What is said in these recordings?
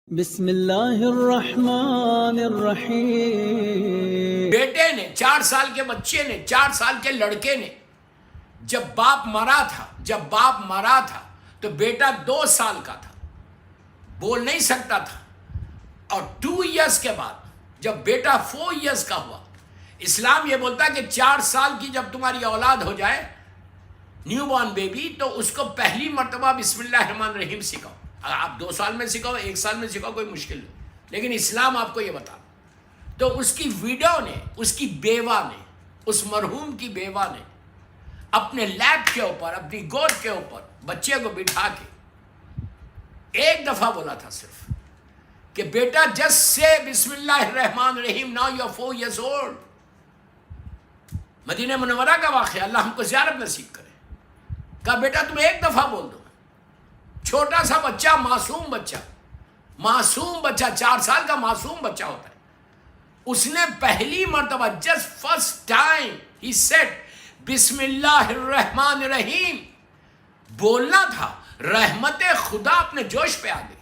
بسم اللہ الرحمن الرحیم۔ بیٹے نے 4 سال کے بچے نے 4 سال کے لڑکے نے جب باپ مرا تھا تو بیٹا 2 سال کا تھا، بول نہیں سکتا تھا، اور 2 ایئرس کے بعد جب بیٹا 4 ایئرس کا ہوا، اسلام یہ بولتا ہے کہ 4 سال کی جب تمہاری اولاد ہو جائے، نیو بورن بیبی، تو اس کو پہلی مرتبہ بسم اللہ الرحمن الرحیم سکھاؤ۔ اگر آپ 2 سال میں سکھاؤ، 1 سال میں سکھاؤ، کوئی مشکل نہیں، لیکن اسلام آپ کو یہ بتا۔ تو اس کی ویڈیو نے، اس کی بیوہ نے، اس مرحوم کی بیوہ نے اپنے لیپ کے اوپر، اپنی گود کے اوپر بچے کو بٹھا کے ایک دفعہ بولا تھا صرف کہ بیٹا جسٹ سے بسم اللہ الرحمن الرحیم، now you are 4 years old۔ مدینہ منورہ کا واقعہ، اللہ ہم کو زیارت نصیب کرے۔ کہا بیٹا تم ایک دفعہ بول دو۔ چھوٹا سا بچہ، معصوم بچہ 4 سال کا معصوم بچہ ہوتا ہے، اس نے پہلی مرتبہ just first time he said بسم اللہ الرحمن الرحیم بولنا تھا۔ رحمت خدا اپنے جوش پہ آ گئی۔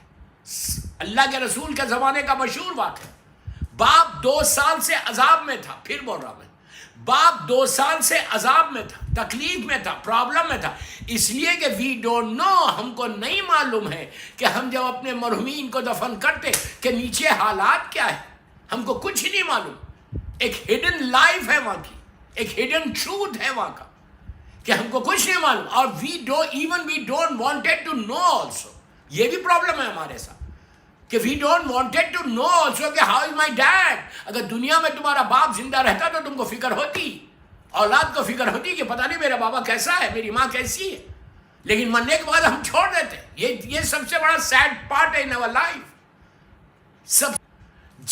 اللہ کے رسول کے زمانے کا مشہور واقعہ، باپ 2 سال سے عذاب میں تھا، پھر بول رہا میں، باپ 2 سال سے عذاب میں تھا، تکلیف میں تھا، پرابلم میں تھا، اس لیے کہ وی ڈونٹ نو، ہم کو نہیں معلوم ہے کہ ہم جب اپنے مرحومین کو دفن کرتے کہ نیچے حالات کیا ہے، ہم کو کچھ نہیں معلوم۔ ایک ہڈن لائف ہے وہاں کی، ایک ہڈن ٹروتھ ہے وہاں کا، کہ ہم کو کچھ نہیں معلوم، اور we don't wanted to know also. یہ بھی پرابلم ہے ہمارے ساتھ کہ we don't wanted to know also کہ ہاؤ از مائی ڈیڈ۔ اگر دنیا میں تمہارا باپ زندہ رہتا تو تم کو فکر ہوتی، اولاد کو فکر ہوتی کہ پتہ نہیں میرا بابا کیسا ہے، میری ماں کیسی ہے، لیکن مرنے کے بعد ہم چھوڑ دیتے۔ یہ سب سے بڑا سیڈ پارٹ ہے ان آور لائف۔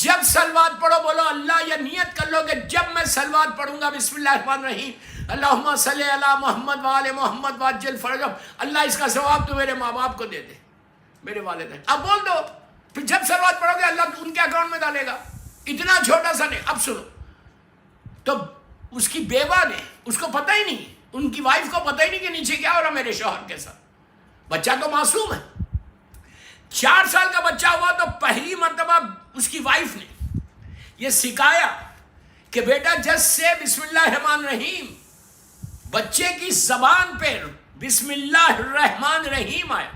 جب سلوات پڑھو بولو اللہ، یا نیت کر لو کہ جب میں سلوات پڑھوں گا بسم اللہ الرحمن الرحیم اللہم صلی علی محمد وآل محمد وعجل فرجہم، اللہ اس کا ثواب تو میرے ماں باپ کو دے دے، میرے والدین۔ اب بول دو، پھر جب سلوات پڑھو گے اللہ ان کے اکاؤنٹ میں ڈالے گا، اتنا چھوٹا سا نہیں۔ اب سنو، تو اس کی بیوہ نے، اس کو پتہ ہی نہیں، ان کی وائف کو پتہ ہی نہیں کہ نیچے کیا ہو رہا میرے شوہر کے ساتھ، بچہ تو معصوم ہے۔ 4 سال کا بچہ ہوا تو پہلی مرتبہ اس کی وائف نے یہ سکھایا کہ بیٹا جس سے بسم اللہ الرحمن الرحیم، بچے کی زبان پہ بسم اللہ الرحمن الرحیم آیا،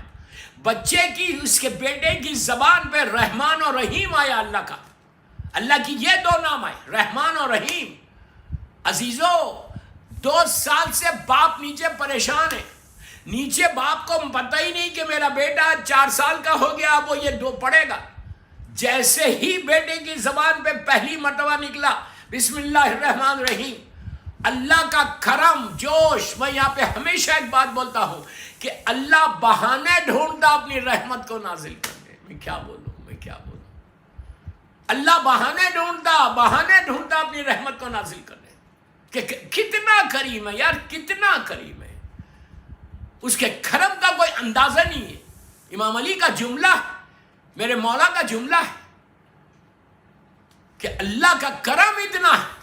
بچے کی، اس کے بیٹے کی زبان پہ رحمان اور رحیم آیا، اللہ کی یہ 2 نام آئے، رحمان اور رحیم۔ عزیزو، 2 سال سے باپ نیچے پریشان ہے، نیچے باپ کو پتہ ہی نہیں کہ میرا بیٹا 4 سال کا ہو گیا، اب وہ یہ 2 پڑھے گا۔ جیسے ہی بیٹے کی زبان پہ پہلی مرتبہ نکلا بسم اللہ الرحمن الرحیم، اللہ کا کرم، جوش۔ میں یہاں پہ ہمیشہ ایک بات بولتا ہوں کہ اللہ بہانے ڈھونڈتا اپنی رحمت کو نازل کرنے۔ میں کیا بولوں، اللہ بہانے ڈھونڈتا اپنی رحمت کو نازل کرنے، کہ کتنا کریم ہے یار، کتنا کریم ہے، اس کے کرم کا کوئی اندازہ نہیں ہے۔ امام علی کا جملہ، میرے مولا کا جملہ ہے کہ اللہ کا کرم اتنا ہے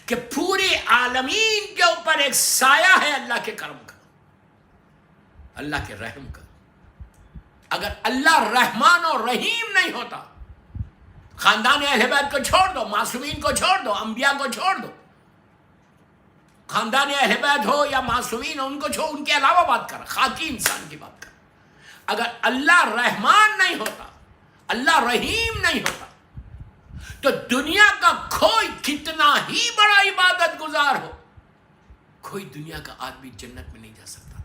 کہ پوری عالمین کے اوپر ایک سایہ ہے اللہ کے کرم کا، اللہ کے رحم کا۔ اگر اللہ رحمان اور رحیم نہیں ہوتا، خاندان اہل بیت کو چھوڑ دو، معصومین کو چھوڑ دو، انبیاء کو چھوڑ دو، خاندان اہل بیت ہو یا معصومین ہو، ان کو چھوڑ، ان کے علاوہ بات کر، خاکی انسان کی بات کر۔ اگر اللہ رحمان نہیں ہوتا، اللہ رحیم نہیں ہوتا، تو دنیا کا کوئی کتنا ہی بڑا عبادت گزار ہو، کوئی دنیا کا آدمی جنت میں نہیں جا سکتا تھا۔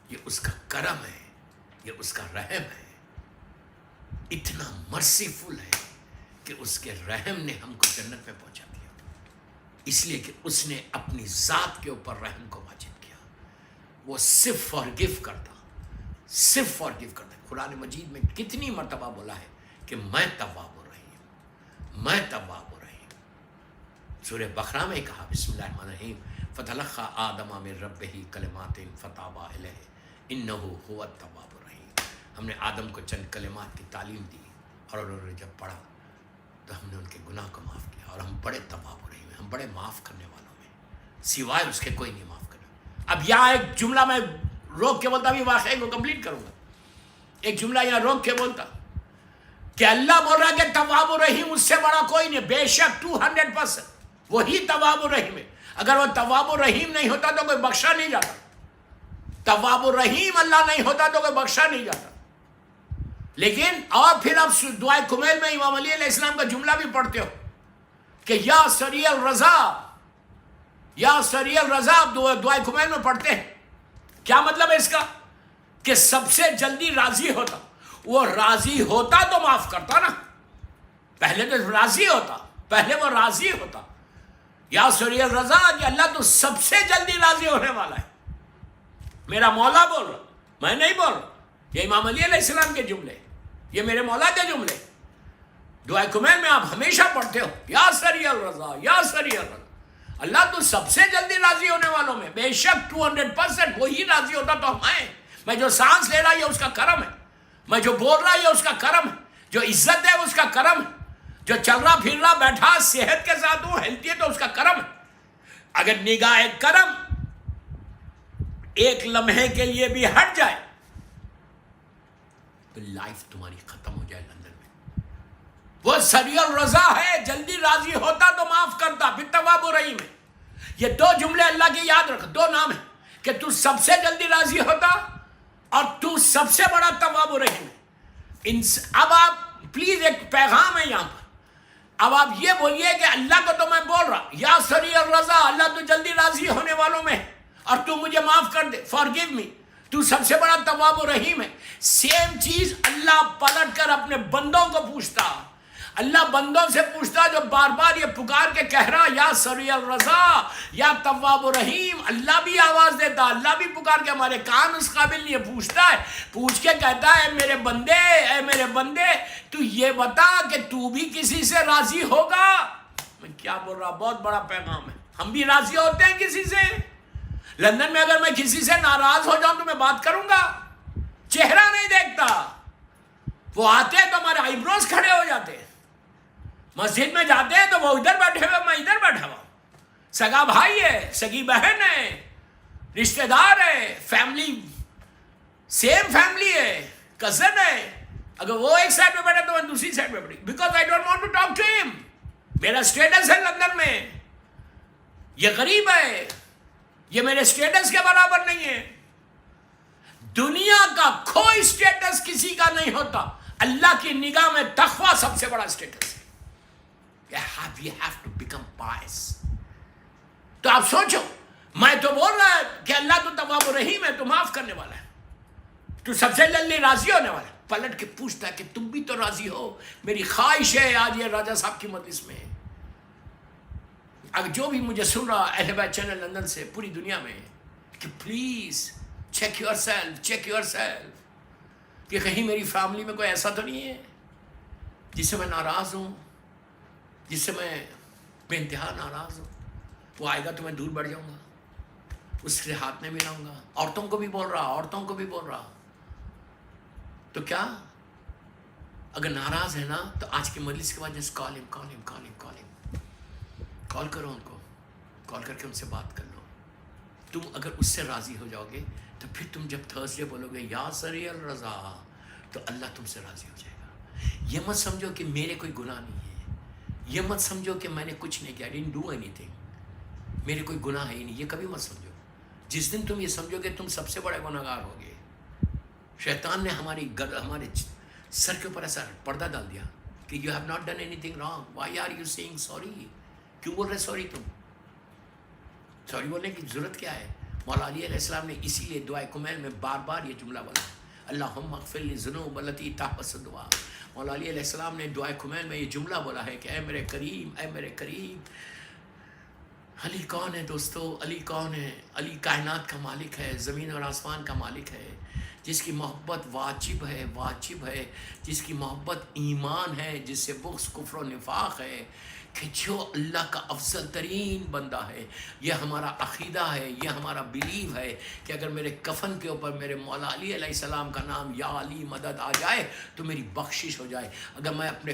یہ اس کا کرم ہے، یہ اس کا رحم ہے، اتنا مرسیفل ہے کہ اس کے رحم نے ہم کو جنت میں پہنچا دیا، اس لیے کہ اس نے اپنی ذات کے اوپر رحم کو واجب کیا۔ وہ صرف فارگیو کرتا، قرآن مجید میں کتنی مرتبہ بولا ہے کہ میں تواب الرحیم، میں تواب الرحیم۔ سورہ بقرہ میں کہا بسم اللہ الرحمن الرحیم فتلقى آدم من ربہ کلمات فتاب علیہ انہ هو التواب الرحیم۔ ہم نے آدم کو چند کلمات کی تعلیم دی، اور انہوں نے جب پڑھا تو ہم نے ان کے گناہ کو معاف کیا، اور ہم بڑے تواب الرحیم ہیں، ہم بڑے معاف کرنے والوں میں، سوائے اس کے کوئی نہیں معاف کرنا۔ اب یہاں ایک جملہ میں روک کے بولتا بھی واقعے کو کمپلیٹ کروں گا۔ ایک جملہ یہاں روک کے بولتا کہ اللہ بول رہا کہ تواب الرحیم اس سے بڑا کوئی نہیں. بے شک 200% وہی تواب الرحیم ہے. اگر وہ تواب الرحیم نہیں ہوتا تو کوئی بخشا نہیں جاتا. تواب الرحیم اللہ نہیں ہوتا تو کوئی بخشا نہیں جاتا. لیکن اور پھر اب دعائے کمیل میں امام علی علیہ السلام کا جملہ بھی پڑھتے ہو کہ یا سریع الرضا، یا سریع الرضا دعائے کمیل میں پڑھتے ہیں. کیا مطلب ہے اس کا؟ کہ سب سے جلدی راضی ہوتا. وہ راضی ہوتا تو معاف کرتا نا. پہلے تو راضی ہوتا، پہلے وہ راضی ہوتا. یا سریع الرضا کہ اللہ تو سب سے جلدی راضی ہونے والا ہے. میرا مولا بول رہا، میں نہیں بول رہا. یہ امام علی علیہ السلام کے جملے، یہ میرے مولا کے جملے. دعائے کمیل میں آپ ہمیشہ پڑھتے ہو یا سریع الرضا، یا سریع الرضا. اللہ تو سب سے جلدی راضی ہونے والوں میں. بے شک 200% وہی راضی ہوتا تو ہم ہیں. میں جو سانس لے رہا یہ اس کا کرم ہے. میں جو بول رہا یہ اس کا کرم ہے. جو عزت ہے اس کا کرم ہے. جو چل رہا پھر رہا بیٹھا صحت کے ساتھ ہوں ہیلتھی ہے تو اس کا کرم ہے. اگر نگاہ کرم ایک لمحے کے لیے بھی ہٹ جائے تو لائف تمہاری ختم ہو جائے. لندن میں وہ سریع الرضا ہے، جلدی راضی ہوتا تو معاف کرتا. پھر تواب الرحیم ہے. یہ دو جملے اللہ کے یاد رکھ، دو نام ہیں کہ تو سب سے جلدی راضی ہوتا اور تو سب سے بڑا تواب الرحیم ہے. اب آپ پلیز ایک پیغام ہے یہاں پر. اب آپ یہ بولیے کہ اللہ کو تو میں بول رہا یا سریع الرضا، اللہ تو جلدی راضی ہونے والوں میں اور تو مجھے معاف کر دے، فارگیو می، تو سب سے بڑا تواب الرحیم ہے. سیم چیز اللہ پلٹ کر اپنے بندوں کو پوچھتا. اللہ بندوں سے پوچھتا جو بار بار یہ پکار کے کہہ رہا یا سریع الرضا یا تواب الرحیم. اللہ بھی آواز دیتا، اللہ بھی پکار کے، ہمارے کان اس قابل نہیں ہے. پوچھتا ہے، پوچھ کے کہتا ہے اے میرے بندے، اے میرے بندے تو یہ بتا کہ تو بھی کسی سے راضی ہوگا. میں کیا بول رہا، بہت بڑا پیغام ہے. ہم بھی راضی ہوتے ہیں کسی سے. لندن میں اگر میں کسی سے ناراض ہو جاؤں تو میں بات کروں گا؟ چہرہ نہیں دیکھتا. وہ آتے ہیں تو ہمارے آئی بروز کھڑے ہو جاتے ہیں. مسجد میں جاتے ہیں تو وہ ادھر بیٹھے ہوئے، میں ادھر بیٹھا ہوا. سگا بھائی ہے، سگی بہن ہے، رشتہ دار ہے، فیملی سیم فیملی ہے، کزن ہے. اگر وہ ایک سائڈ پہ بیٹھے تو میں دوسری سائڈ پہ بیٹھی. Because I don't want to talk to him. میرا اسٹیٹس ہے لندن میں، یہ غریب ہے، یہ میرے اسٹیٹس کے برابر نہیں ہے. دنیا کا کوئی اسٹیٹس کسی کا نہیں ہوتا. اللہ کی نگاہ میں تقویٰ سب سے بڑا اسٹیٹس ہے. You have to become pious. تو آپ سوچو، میں تو بول رہا ہے کہ اللہ تو تواب الرحیم ہے، تو معاف کرنے والا ہے، تو سب سے جلدی راضی ہونے والا ہے. پلٹ کے پوچھتا ہے کہ تم بھی تو راضی ہو. میری خواہش ہے آج یہ راجہ صاحب کی مجلس میں اگر جو بھی مجھے سن رہا اہل بیت چینل لندن سے پوری دنیا میں کہ پلیز چیک یور سیلف کہ کہیں میری فیملی میں کوئی ایسا تو نہیں ہے جس سے میں ناراض ہوں، جس سے میں بے انتہا ناراض ہوں. وہ آئے گا تو میں دور بڑھ جاؤں گا، اس سے ہاتھ نہیں ملاؤں گا. عورتوں کو بھی بول رہا. تو کیا اگر ناراض ہے نا تو آج کی مجلس کے بعد جس کال کرو ان کو، کال کر کے ان سے بات کر لو. تم اگر اس سے راضی ہو جاؤ گے تو پھر تم جب تھرسڈے بولو گے یا سریع الرضا تو اللہ تم سے راضی ہو جائے گا. یہ مت سمجھو کہ میرے کوئی گناہ نہیں ہے، یہ مت سمجھو کہ میں نے کچھ نہیں کیا، I didn't do anything، میرے کوئی گناہ ہے ہی نہیں. یہ کبھی مت سمجھو. جس دن تم یہ سمجھو گے تم سب سے بڑے گناہگار ہوگے. شیطان نے ہمارے سر کے اوپر ایسا پردہ ڈال دیا کہ you have not done anything wrong, why are you saying sorry. کیوں بول رہے سوری؟ تم سوری بولنے کی ضرورت کیا ہے؟ مولا علی علیہ السلام نے اسی لیے دعائے کمیل میں بار بار یہ جملہ بولا، اللہم اغفر لی ذنوب التی تحبس الدعاء. مولا علی علیہ السلام نے دعائے کمیل میں یہ جملہ بولا ہے کہ اے میرے کریم، اے میرے کریم. علی کون ہے دوستو؟ علی کون ہے؟ علی کائنات کا مالک ہے، زمین اور آسمان کا مالک ہے، جس کی محبت واجب ہے، جس کی محبت ایمان ہے، جس سے بغض کفر و نفاق ہے، کہ جو اللہ کا افضل ترین بندہ ہے. یہ ہمارا عقیدہ ہے، یہ ہمارا بلیو ہے کہ اگر میرے کفن کے اوپر میرے مولا علی علیہ السلام کا نام یا علی مدد آ جائے تو میری بخشش ہو جائے. اگر میں اپنے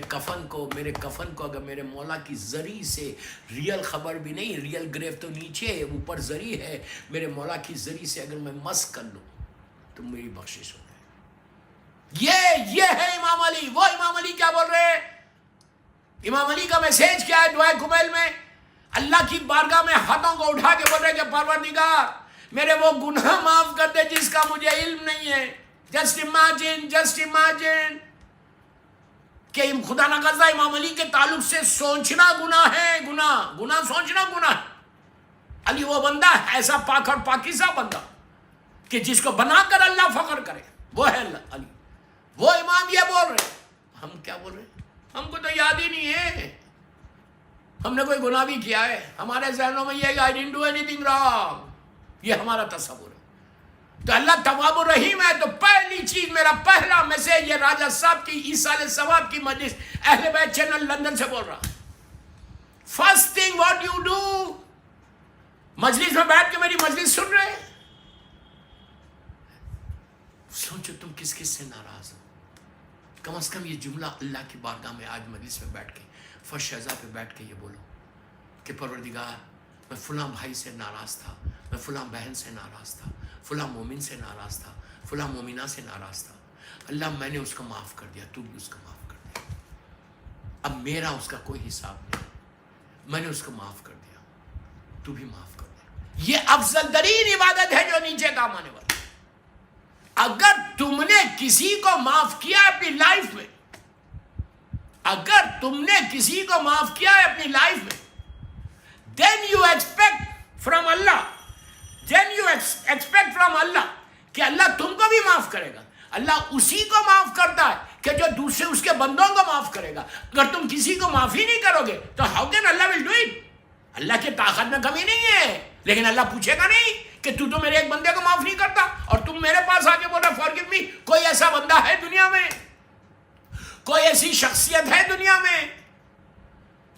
میرے کفن کو اگر میرے مولا کی زری سے، ریئل خبر بھی نہیں، ریئل گریو تو نیچے ہے، اوپر زری ہے، میرے مولا کی زری سے اگر میں مس کر لوں تو میری بخشش ہو جائے. یہ ہے امام علی. وہ امام علی کیا بول رہے ہیں؟ امام علی کا میسیج کیا ہے دعائے کمیل میں؟ اللہ کی بارگاہ میں ہاتھوں کو اٹھا کے بول رہے کہ پروردگار میرے وہ گناہ معاف کر دے جس کا مجھے علم نہیں ہے. جسٹ امیجن کہ خدا نہ خواستہ امام علی کے تعلق سے سوچنا گناہ ہے. گناہ سوچنا گناہ ہے. علی وہ بندہ ہے ایسا پاک اور پاکیزہ بندہ کہ جس کو بنا کر اللہ فخر کرے، وہ ہے اللہ علی. وہ امام یہ بول رہے، ہم کیا بول رہے؟ ہم کو تو یاد ہی نہیں ہے ہم نے کوئی گناہ بھی کیا ہے. ہمارے ذہنوں میں یہ ہے کہ I didn't do anything wrong. یہ ہمارا تصور ہے. تو اللہ تواب الرحیم ہے. تو پہلی چیز، میرا پہلا میسیج یہ راجہ صاحب کی ایصال ثواب کی مجلس اہل بیت چینل لندن سے بول رہا. First thing what you do, مجلس میں بیٹھ کے میری مجلس سن رہے، سوچو تم کس کس سے ناراض ہو. کم از کم یہ جملہ اللہ کی بارگاہ میں آج مجلس میں بیٹھ کے فرش شہزہ پہ بیٹھ کے یہ بولو کہ پروردگار میں فلاں بھائی سے ناراض تھا، میں فلاں بہن سے ناراض تھا، فلاں مومن سے ناراض تھا، فلاں مومنہ سے ناراض تھا. اللہ میں نے اس کو معاف کر دیا، تو بھی اس کو معاف کر دیا. اب میرا اس کا کوئی حساب نہیں. میں نے اس کو معاف کر دیا، تو بھی معاف کر دیا. یہ افضل ترین عبادت ہے جو نیچے کام آنے والا. اگر تم نے کسی کو معاف کیا اپنی لائف میں، اگر تم نے کسی کو معاف کیا ہے اپنی لائف میں، then you expect from Allah کہ اللہ تم کو بھی معاف کرے گا. اللہ اسی کو معاف کرتا ہے کہ جو دوسرے اس کے بندوں کو معاف کرے گا. اگر تم کسی کو معافی نہیں کرو گے تو how can Allah will do it؟ اللہ کی طاقت میں کمی نہیں ہے، لیکن اللہ پوچھے گا نہیں کہ تو میرے ایک بندے کو معاف نہیں کرتا اور تم میرے پاس آ کے بول رہا forgive me. کوئی ایسا بندہ ہے دنیا میں، کوئی ایسی شخصیت ہے دنیا میں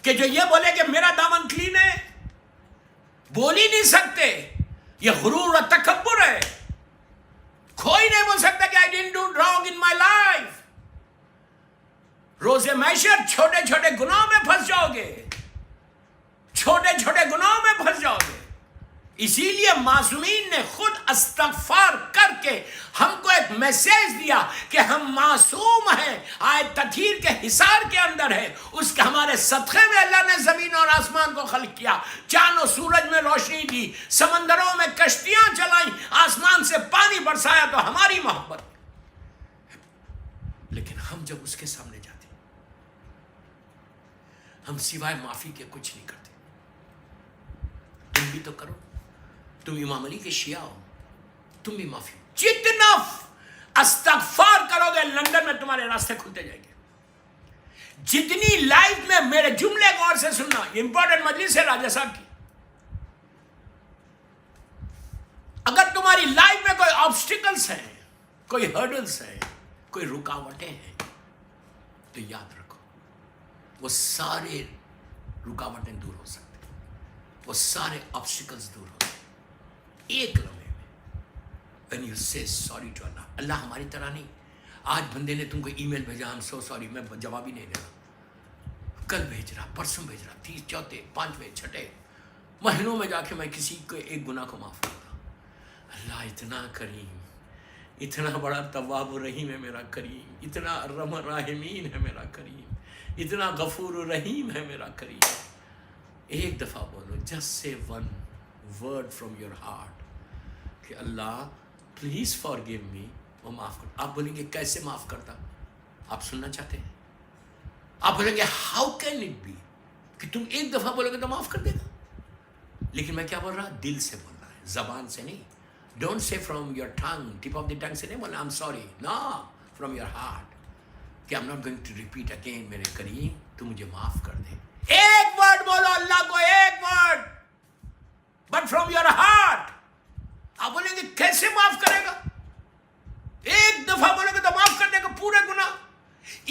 کہ جو یہ بولے کہ میرا دامن کلین ہے؟ بول ہی نہیں سکتے. یہ غرور و تکبر ہے. کوئی نہیں بول سکتا کہ I didn't do wrong in my life. روز محشر چھوٹے چھوٹے گناہوں میں پھنس جاؤ گے، چھوٹے چھوٹے گناہوں میں پھنس جاؤ گے. اسی لیے معصومین نے خود استغفار کر کے ہم کو ایک میسیج دیا کہ ہم معصوم ہیں، آیت تطہیر کے حصار کے اندر ہے. اس کے ہمارے صدقے میں اللہ نے زمین اور آسمان کو خلق کیا، چاند و سورج میں روشنی دی، سمندروں میں کشتیاں چلائیں، آسمان سے پانی برسایا تو ہماری محبت. لیکن ہم جب اس کے سامنے جاتے ہم سوائے معافی کے کچھ نہیں کرتے. تم بھی تو کرو. تم امام علی کے شیعہ ہو، تم بھی معافی. جتنا استغفار کرو گے لندن میں تمہارے راستے کھلتے جائیں گے. جتنی لائف میں میرے جملے غور سے سننا، امپورٹنٹ مجلس ہے راجہ صاحب کی. اگر تمہاری لائف میں کوئی آبسٹیکلز ہیں، کوئی ہرڈلز ہیں، کوئی رکاوٹیں ہیں، تو یاد رکھو وہ سارے رکاوٹیں دور ہو سکتے، وہ سارے آبسٹیکلز دور ہو سکتے ایک لمحے میں. when you say sorry to Allah. اللہ ہماری طرح نہیں. آج بندے نے تم کو ای میل بھیجا I'm so sorry، میں جواب ہی نہیں دے رہا. کل بھیج رہا، پرسوں بھیج رہا، 30 چوتھے 5ویں 6 مہینوں میں جا کے میں کسی کو ایک گناہ کو معاف کرتا. اللہ اتنا کریم، اتنا بڑا تواب الرحیم ہے میرا کریم، اتنا ارحم الراحمین ہے میرا کریم، اتنا غفور الرحیم ہے میرا کریم. ایک دفعہ بولو، just say one word from your heart کہ اللہ پلیز forgive me، وہ معاف کر. آپ بولیں گے کیسے معاف کرتا؟ آپ سننا چاہتے ہیں؟ آپ بولیں گے how can it be کہ تم ایک دفعہ بولو گے تو معاف کر دے گا. لیکن میں کیا بول رہا؟ دل سے بول رہا ہے، زبان سے نہیں. Don't say from your tongue، tip of the tongue سے نہیں بولنا I'm sorry. No، from your heart کہ I'm not going to repeat again. میرے کریم تو مجھے معاف کر دے. ایک ورڈ بولو اللہ کو، ایک word, but from your heart. آپ بولیں گے کیسے معاف کرے گا؟ ایک دفعہ بولے گا تو معاف کر دے گا پورے گناہ.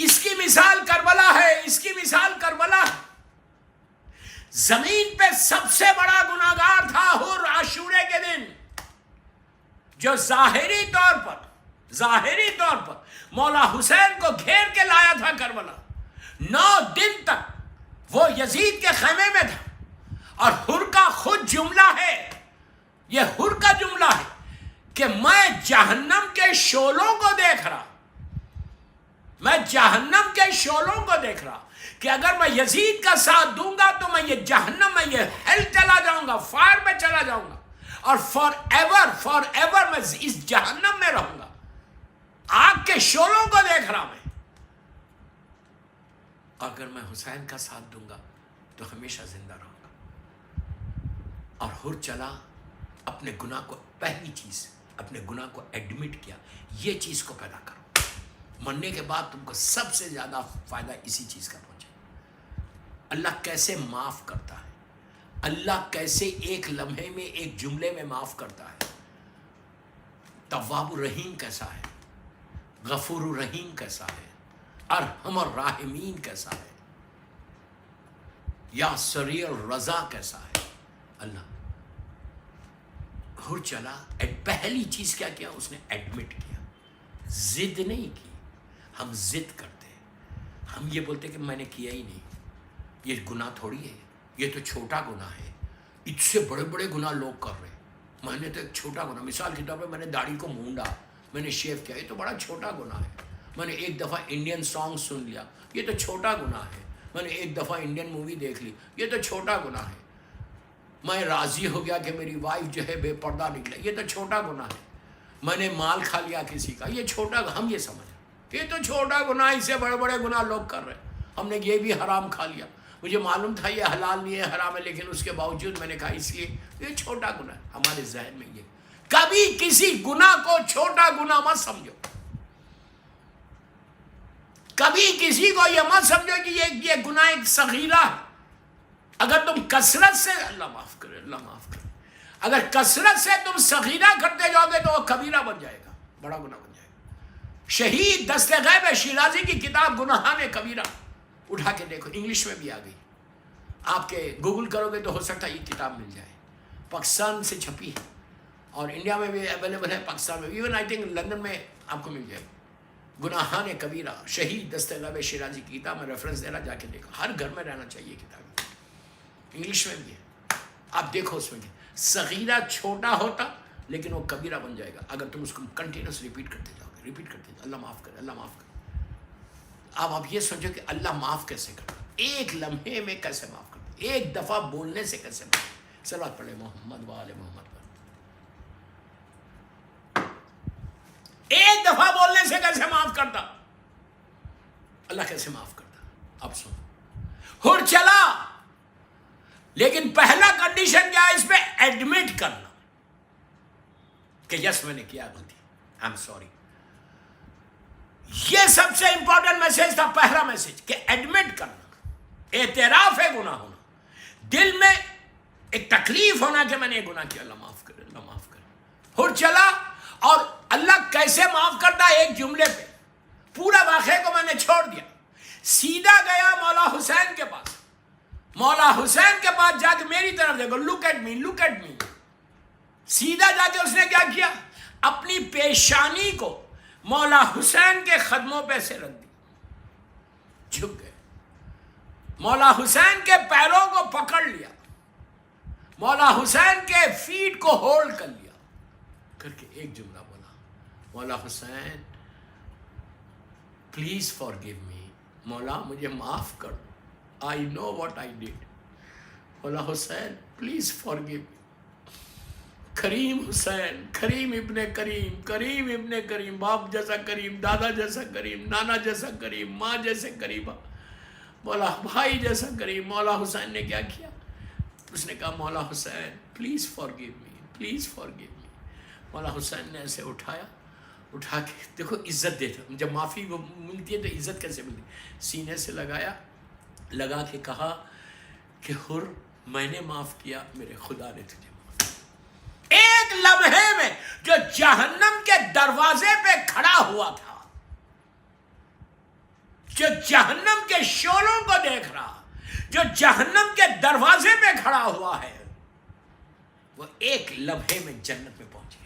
اس کی مثال کربلا ہے، اس کی مثال کربلا ہے. زمین پہ سب سے بڑا گناہگار تھا حر عاشورے کے دن، جو ظاہری طور پر مولا حسین کو گھیر کے لایا تھا کربلا. 9 دن تک وہ یزید کے خیمے میں تھا. اور حر کا خود جملہ ہے، یہ حر کا جملہ ہے کہ میں جہنم کے شعلوں کو دیکھ رہا. میں جہنم کے شعلوں کو دیکھ رہا کہ اگر میں یزید کا ساتھ دوں گا تو میں یہ جہنم میں یہ ہیل چلا جاؤں گا, فائر میں چلا جاؤں گا, اور فار ایور میں اس جہنم میں رہوں گا. آگ کے شعلوں کو دیکھ رہا میں. اگر میں حسین کا ساتھ دوں گا تو ہمیشہ زندہ رہوں گا. اور ہر چلا اپنے گناہ کو, پہلی چیز اپنے گناہ کو ایڈمٹ کیا. یہ چیز کو پیدا کرو, مرنے کے بعد تم کو سب سے زیادہ فائدہ اسی چیز کا پہنچے. اللہ کیسے معاف کرتا ہے, اللہ کیسے ایک لمحے میں ایک جملے میں معاف کرتا ہے. تواب الرحیم کیسا ہے, غفور الرحیم کیسا ہے, ارحم الراحمین کیسا ہے, یا سریع الرضا کیسا ہے. اللہ ہر چلا, پہلی چیز کیا کیا اس نے, ایڈمٹ کیا. ضد نہیں کی. ہم ضد کرتے ہیں, ہم یہ بولتے کہ میں نے کیا ہی نہیں, یہ گناہ تھوڑی ہے, یہ تو چھوٹا گناہ ہے. اس سے بڑے بڑے گناہ لوگ کر رہے ہیں, میں نے تو ایک چھوٹا گناہ, مثال کے طور پہ میں نے داڑھی کو مونڈا, میں نے شیو کیا, یہ تو بڑا چھوٹا گناہ ہے. میں نے ایک دفعہ انڈین سانگ سن لیا, یہ تو چھوٹا گناہ ہے. میں نے ایک دفعہ انڈین مووی دیکھ لی, یہ تو چھوٹا گناہ ہے. میں راضی ہو گیا کہ میری وائف جو ہے بے پردہ نکلے, یہ تو چھوٹا گناہ ہے. میں نے مال کھا لیا کسی کا, یہ چھوٹا, ہم یہ سمجھ یہ تو چھوٹا گناہ, اس سے بڑے بڑے گناہ لوگ کر رہے ہیں. ہم نے یہ بھی حرام کھا لیا, مجھے معلوم تھا یہ حلال نہیں ہے, حرام ہے, لیکن اس کے باوجود میں نے کہا اس لیے یہ چھوٹا گناہ ہے. ہمارے ذہن میں یہ, کبھی کسی گناہ کو چھوٹا گناہ مت سمجھو. کبھی کسی کو یہ مت سمجھو کہ یہ گناہ ایک صغیرہ ہے. اگر تم کثرت سے, اللہ معاف کرے, اللہ معاف کرے, اگر کثرت سے تم صغیرہ کرتے جاؤ گے تو وہ کبیرہ بن جائے گا, بڑا گناہ بن جائے گا. شہید دست غیب شیرازی کی کتاب گناہان کبیرہ اٹھا کے دیکھو, انگلش میں بھی آ گئی. آپ کے گوگل کرو گے تو ہو سکتا ہے یہ کتاب مل جائے. پاکستان سے چھپی ہے اور انڈیا میں بھی اویلیبل ہے, پاکستان میں, ایون آئی تھنک لندن میں آپ کو مل جائے. گناہان کبیرہ, شہید دست غیب شیرازی کی کتاب, میں ریفرنس دے رہا, جا کے دیکھو. ہر گھر میں رہنا چاہیے کتاب, انگلش میں بھی ہے, آپ دیکھو. اس میں صغیرہ چھوٹا ہوتا لیکن وہ کبیرہ بن جائے گا اگر تم اس کو کنٹینیوس ریپیٹ کرتے جاؤ گے, ریپیٹ کرتے جاؤ. اللہ معاف کرے, اللہ معاف کرے. اب آپ یہ سوچو کہ اللہ معاف کیسے کرتا, ایک لمحے میں کیسے معاف کرتا, ایک دفعہ بولنے سے کیسے معاف. صلوات پڑھے محمد وآل محمد پر. ایک دفعہ بولنے سے کیسے معاف کرتا, اللہ کیسے معاف کرتا. اب سنو, ہر چلا, لیکن پہلا کنڈیشن کیا ہے اس پہ, ایڈمٹ کرنا کہ یس میں نے کیا غلطی, آئی ایم سوری. یہ سب سے امپورٹنٹ میسج تھا, پہلا میسج, کہ ایڈمٹ کرنا, اعتراف ہے گناہ ہونا, دل میں ایک تکلیف ہونا کہ میں نے یہ گناہ کیا, اللہ معاف کرے, اللہ معاف کرے. ہر چلا, اور اللہ کیسے معاف کرتا ہے, ایک جملے پہ. پورا واقعے کو میں نے چھوڑ دیا, سیدھا گیا مولا حسین کے پاس. مولا حسین کے پاس جا کے, میری طرف دیکھو, look at me, look at me. سیدھا جا کے اس نے کیا کیا, اپنی پیشانی کو مولا حسین کے قدموں پہ سے رکھ دی, جھک گئے. مولا حسین کے پیروں کو پکڑ لیا, مولا حسین کے فیٹ کو ہولڈ کر لیا, کر کے ایک جملہ بولا, مولا حسین پلیز فارگیو می, مولا مجھے معاف کر دو, I know what I did. مولا حسین پلیز فارگیو می. کریم حسین, کریم ابن کریم, کریم ابن کریم, باپ جیسا کریم, دادا جیسا کریم, نانا جیسا کریم, ماں جیسے کریم, مولا بھائی جیسا کریم. مولا حسین نے کیا کیا, اس نے کہا Maula Hussain please forgive me, please forgive me. Maula Hussain نے ایسے اٹھایا, اٹھا کے دیکھو عزت دیتا, جب معافی ملتی ہے تو عزت کیسے ملتی, سینے سے لگایا, لگا کے کہا کہ ہر میں نے معاف کیا, میرے خدا نے تجھے معاف کیا. ایک لمحے میں جو جہنم کے دروازے پہ کھڑا ہوا تھا, جو جہنم کے شعلوں کو دیکھ رہا, جو جہنم کے دروازے پہ کھڑا ہوا ہے, وہ ایک لمحے میں جنت میں پہنچ گیا.